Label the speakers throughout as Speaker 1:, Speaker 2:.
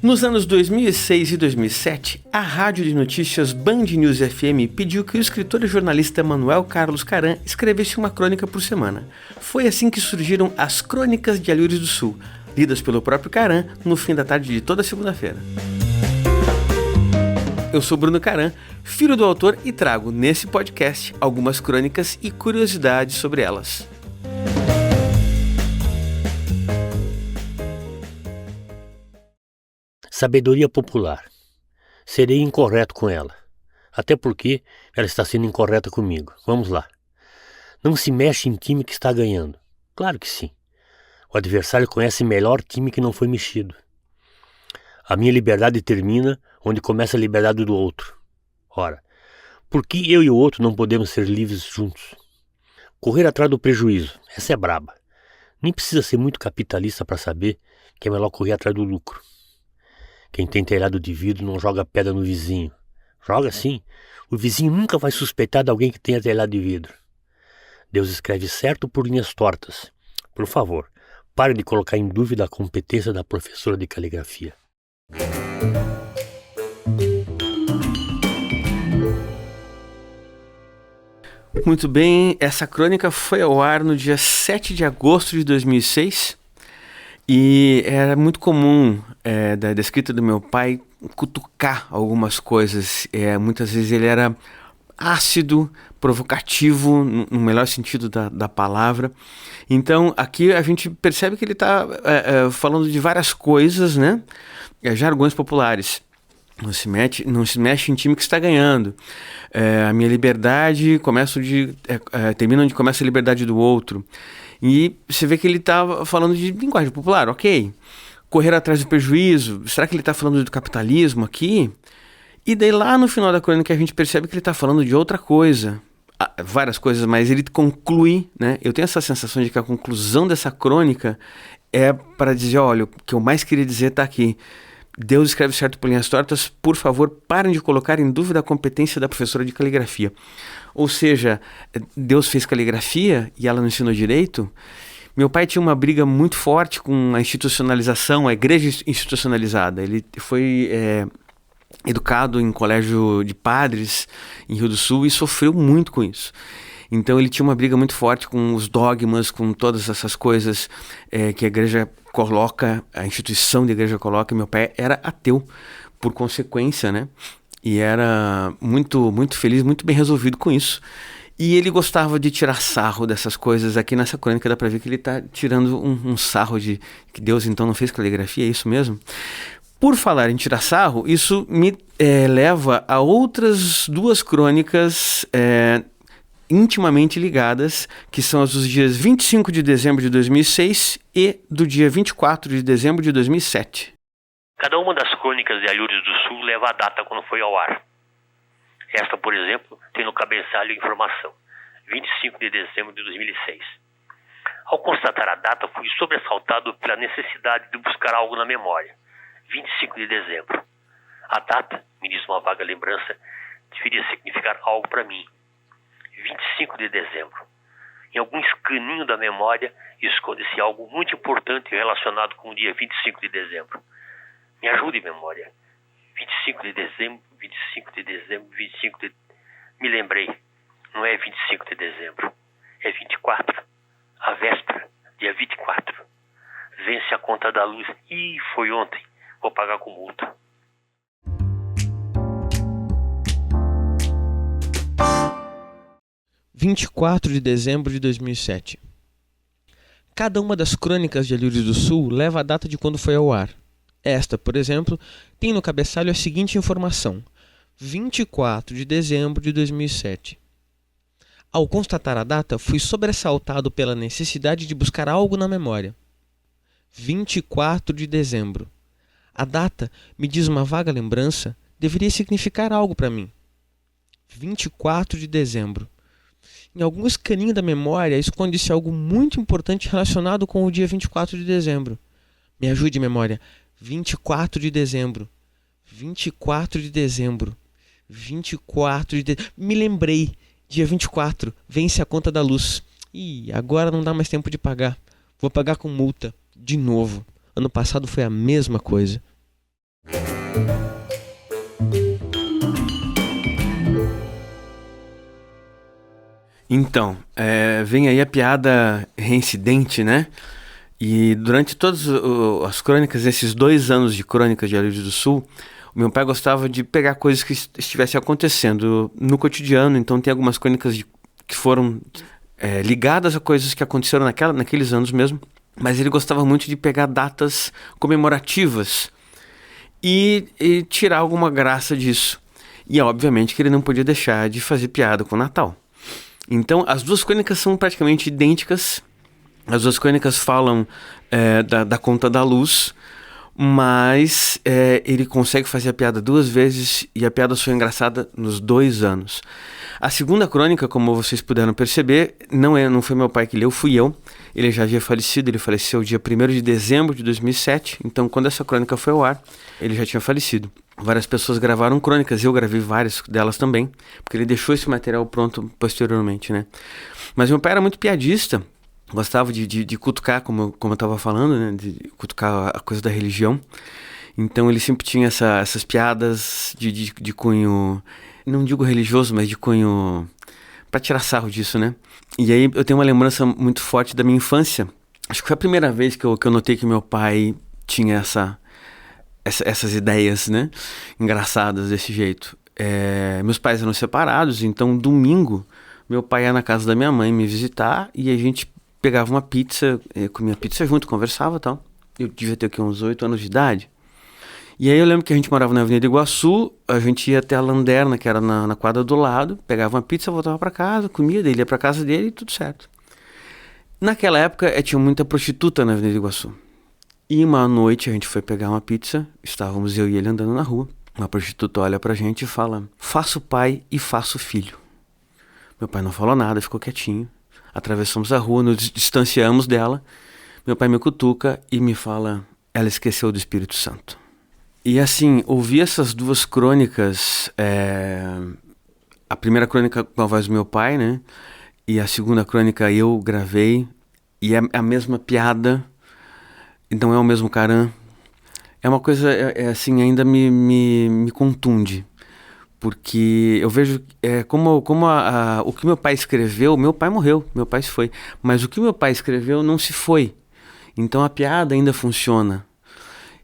Speaker 1: Nos anos 2006 e 2007, a rádio de notícias Band News FM pediu que o escritor e jornalista Manuel Carlos Caram escrevesse uma crônica por semana. Foi assim que surgiram as Crônicas de Alhures do Sul, lidas pelo próprio Caram no fim da tarde de toda segunda-feira. Eu sou Bruno Caram, filho do autor, e trago nesse podcast algumas crônicas e curiosidades sobre elas.
Speaker 2: Sabedoria popular. Serei incorreto com ela, até porque ela está sendo incorreta comigo. Vamos lá. Não se mexe em time que está ganhando. Claro que sim. O adversário conhece melhor time que não foi mexido. A minha liberdade termina onde começa a liberdade do outro. Ora, por que eu e o outro não podemos ser livres juntos? Correr atrás do prejuízo, essa é braba. Nem precisa ser muito capitalista para saber que é melhor correr atrás do lucro. Quem tem telhado de vidro não joga pedra no vizinho. Joga sim. O vizinho nunca vai suspeitar de alguém que tenha telhado de vidro. Deus escreve certo por linhas tortas. Por favor, pare de colocar em dúvida a competência da professora de caligrafia.
Speaker 1: Muito bem, essa crônica foi ao ar no dia 7 de agosto de 2006 e era muito comum da escrita do meu pai cutucar algumas coisas. Muitas vezes ele era ácido, provocativo, no melhor sentido da palavra. Então aqui a gente percebe que ele está falando de várias coisas, né? Jargões populares. Não se mexe em time que está ganhando. A minha liberdade termina onde começa a liberdade do outro. E você vê que ele está falando de linguagem popular, ok. Correr atrás do prejuízo. Será que ele está falando do capitalismo aqui? E daí lá no final da crônica a gente percebe que ele está falando de outra coisa. Várias coisas, mas ele conclui, né? Eu tenho essa sensação de que a conclusão dessa crônica é para dizer, olha, o que eu mais queria dizer está aqui. Deus escreve certo por linhas tortas, por favor, parem de colocar em dúvida a competência da professora de caligrafia. Ou seja, Deus fez caligrafia e ela não ensinou direito. Meu pai tinha uma briga muito forte com a institucionalização, a igreja institucionalizada. Ele foi educado em colégio de padres em Rio do Sul e sofreu muito com isso. Então ele tinha uma briga muito forte com os dogmas, com todas essas coisas que a igreja coloca, a instituição da igreja coloca. Meu pai era ateu, por consequência, né? E era muito, muito feliz, muito bem resolvido com isso. E ele gostava de tirar sarro dessas coisas. Aqui nessa crônica dá para ver que ele está tirando um sarro de que Deus então não fez caligrafia, é isso mesmo? Por falar em tirar sarro, isso me leva a outras duas crônicas intimamente ligadas, que são as dos dias 25 de dezembro de 2006 e do dia 24 de dezembro de 2007.
Speaker 2: Cada uma das crônicas de Alhures do Sul leva a data quando foi ao ar. Esta, por exemplo, tem no cabeçalho informação, 25 de dezembro de 2006. Ao constatar a data, fui sobressaltado pela necessidade de buscar algo na memória, 25 de dezembro. A data, me diz uma vaga lembrança, deveria significar algo para mim. 25 de dezembro. Em algum escaninho da memória esconde-se algo muito importante relacionado com o dia 25 de dezembro. Me ajude, memória. 25 de dezembro, 25 de dezembro, 25 de... Me lembrei. Não é 25 de dezembro. É 24. A véspera, dia 24. Vence a conta da luz. Ih, foi ontem. Vou pagar com multa.
Speaker 1: – 24 de dezembro de 2007. Cada uma das crônicas de Alhures do Sul leva a data de quando foi ao ar. Esta, por exemplo, tem no cabeçalho a seguinte informação: 24 de dezembro de 2007. Ao constatar a data, fui sobressaltado pela necessidade de buscar algo na memória. 24 de dezembro. A data, me diz uma vaga lembrança, deveria significar algo para mim. 24 de dezembro. Em algum escaninho da memória esconde-se algo muito importante relacionado com o dia 24 de dezembro. Me ajude, memória. 24 de dezembro. 24 de dezembro. 24 de dezembro. Me lembrei. Dia 24. Vence a conta da luz. Ih, agora não dá mais tempo de pagar. Vou pagar com multa. De novo. Ano passado foi a mesma coisa. Então, vem aí a piada reincidente, né? E durante todas as crônicas, esses 2 anos de crônicas de Alírios do Sul, o meu pai gostava de pegar coisas que estivessem acontecendo no cotidiano. Então tem algumas crônicas que foram ligadas a coisas que aconteceram naqueles anos mesmo. Mas ele gostava muito de pegar datas comemorativas e tirar alguma graça disso. E obviamente que ele não podia deixar de fazer piada com o Natal. Então, as 2 crônicas são praticamente idênticas. As 2 crônicas falam da conta da luz, mas ele consegue fazer a piada 2 vezes e a piada foi engraçada nos 2 anos. A segunda crônica, como vocês puderam perceber, não foi meu pai que leu, fui eu. Ele já havia falecido, ele faleceu dia 1º de dezembro de 2007, então quando essa crônica foi ao ar, ele já tinha falecido. Várias pessoas gravaram crônicas, eu gravei várias delas também, porque ele deixou esse material pronto posteriormente, né? Mas meu pai era muito piadista, gostava de cutucar, como eu estava falando, né? De cutucar a coisa da religião. Então ele sempre tinha essas piadas de cunho, não digo religioso, mas de cunho para tirar sarro disso, né? E aí eu tenho uma lembrança muito forte da minha infância. Acho que foi a primeira vez que eu notei que meu pai tinha essas ideias, né, engraçadas desse jeito. Meus pais eram separados, então domingo meu pai ia na casa da minha mãe me visitar e a gente pegava uma pizza, comia pizza junto, conversava e tal. Eu devia ter aqui uns 8 anos de idade. E aí eu lembro que a gente morava na Avenida Iguaçu, a gente ia até a Landerna, que era na quadra do lado, pegava uma pizza, voltava para casa, comia, ele ia para casa dele e tudo certo. Naquela época tinha muita prostituta na Avenida Iguaçu. E uma noite a gente foi pegar uma pizza, estávamos eu e ele andando na rua. Uma prostituta olha pra gente e fala: faço pai e faço filho. Meu pai não falou nada, ficou quietinho. Atravessamos a rua, nos distanciamos dela. Meu pai me cutuca e me fala: ela esqueceu do Espírito Santo. E assim, ouvi essas 2 crônicas, a primeira crônica com a voz do meu pai, né? E a segunda crônica eu gravei, e é a mesma piada. Então é o mesmo Caran. É uma coisa, assim, ainda me contunde. Porque eu vejo como o que meu pai escreveu, meu pai morreu, meu pai se foi. Mas o que meu pai escreveu não se foi. Então a piada ainda funciona.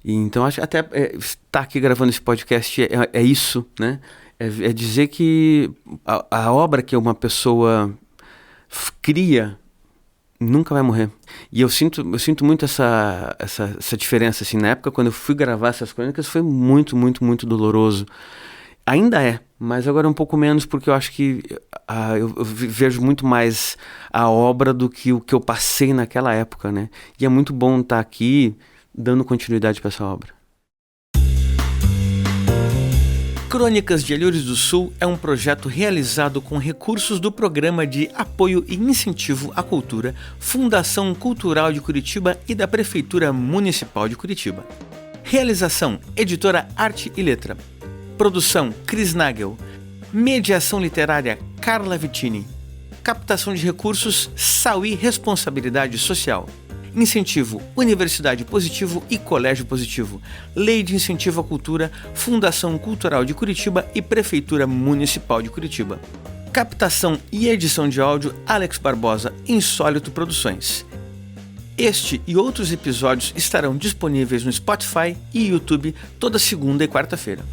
Speaker 1: E então acho até estar aqui gravando esse podcast é isso, né? É dizer que a obra que uma pessoa cria nunca vai morrer. E eu sinto muito essa diferença, assim. Na época, quando eu fui gravar essas crônicas, foi muito, muito, muito doloroso. Ainda é, mas agora um pouco menos, porque eu acho que eu vejo muito mais a obra do que o que eu passei naquela época, né? E é muito bom estar aqui dando continuidade para essa obra. Crônicas de Alírios do Sul é um projeto realizado com recursos do Programa de Apoio e Incentivo à Cultura, Fundação Cultural de Curitiba e da Prefeitura Municipal de Curitiba. Realização: Editora Arte e Letra. Produção: Cris Nagel. Mediação literária: Carla Vittini. Captação de recursos: Sauí Responsabilidade Social. Incentivo: Universidade Positivo e Colégio Positivo. Lei de Incentivo à Cultura, Fundação Cultural de Curitiba e Prefeitura Municipal de Curitiba. Captação e edição de áudio: Alex Barbosa, Insólito Produções. Este e outros episódios estarão disponíveis no Spotify e YouTube toda segunda e quarta-feira.